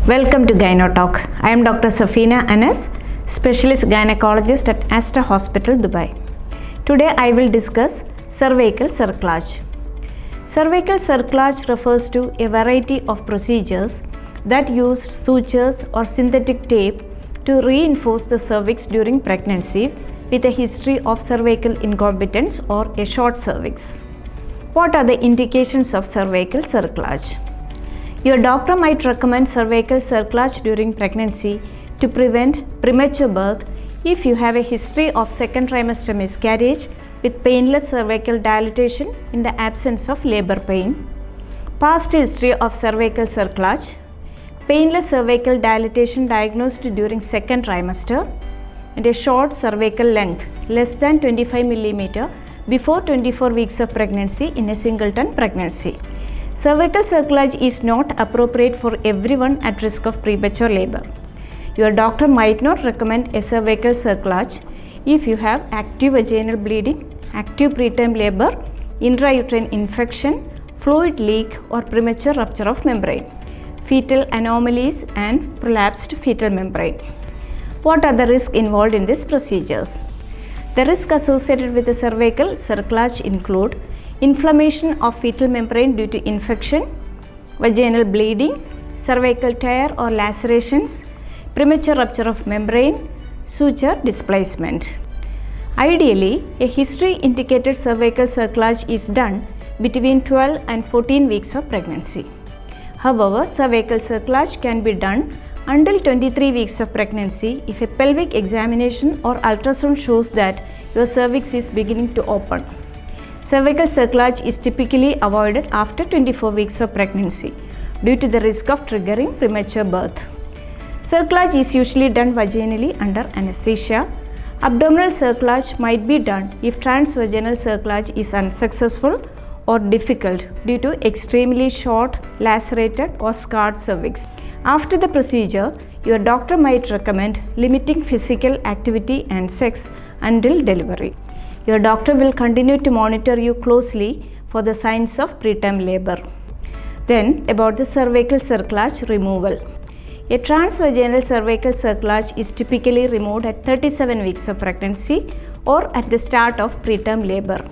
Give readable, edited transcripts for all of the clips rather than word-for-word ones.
Welcome to GynoTalk. I am Dr. Safina Anas, Specialist Gynecologist at Aster Hospital, Dubai. Today I will discuss cervical cerclage. Cervical cerclage refers to a variety of procedures that use sutures or synthetic tape to reinforce the cervix during pregnancy with a history of cervical incompetence or a short cervix. What are the indications of cervical cerclage? Your doctor might recommend cervical cerclage during pregnancy to prevent premature birth if you have a history of second trimester miscarriage with painless cervical dilatation in the absence of labor pain, past history of cervical cerclage, painless cervical dilatation diagnosed during second trimester, and a short cervical length less than 25 mm before 24 weeks of pregnancy in a singleton pregnancy. Cervical cerclage is not appropriate for everyone at risk of premature labor. Your doctor might not recommend a cervical cerclage if you have active vaginal bleeding, active preterm labor, intrauterine infection, fluid leak or premature rupture of membrane, fetal anomalies and prolapsed fetal membrane. What are the risks involved in these procedures? The risks associated with the cervical cerclage include inflammation of fetal membrane due to infection, vaginal bleeding, cervical tear or lacerations, premature rupture of membrane, suture displacement. Ideally, a history indicated cervical cerclage is done between 12 and 14 weeks of pregnancy. However, cervical cerclage can be done until 23 weeks of pregnancy if a pelvic examination or ultrasound shows that your cervix is beginning to open. Cervical cerclage is typically avoided after 24 weeks of pregnancy due to the risk of triggering premature birth. Cerclage is usually done vaginally under anesthesia. Abdominal cerclage might be done if transvaginal cerclage is unsuccessful or difficult due to extremely short, lacerated or scarred cervix. After the procedure, your doctor might recommend limiting physical activity and sex until delivery. Your doctor will continue to monitor you closely for the signs of preterm labor. Then, about the cervical cerclage removal. A transvaginal cervical cerclage is typically removed at 37 weeks of pregnancy or at the start of preterm labor.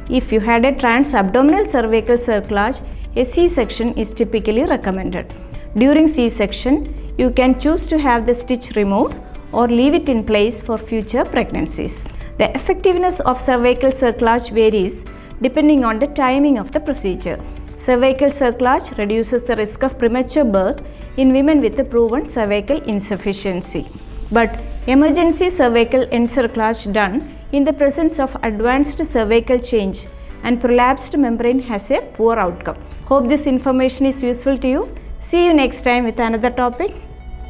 If you had a transabdominal cervical cerclage, a C-section is typically recommended. During C-section, you can choose to have the stitch removed or leave it in place for future pregnancies. The effectiveness of cervical cerclage varies depending on the timing of the procedure. Cervical cerclage reduces the risk of premature birth in women with a proven cervical insufficiency. But emergency cervical encerclage done in the presence of advanced cervical change and prolapsed membrane has a poor outcome. Hope this information is useful to you. See you next time with another topic.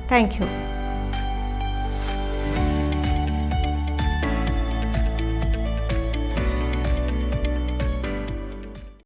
Thank you.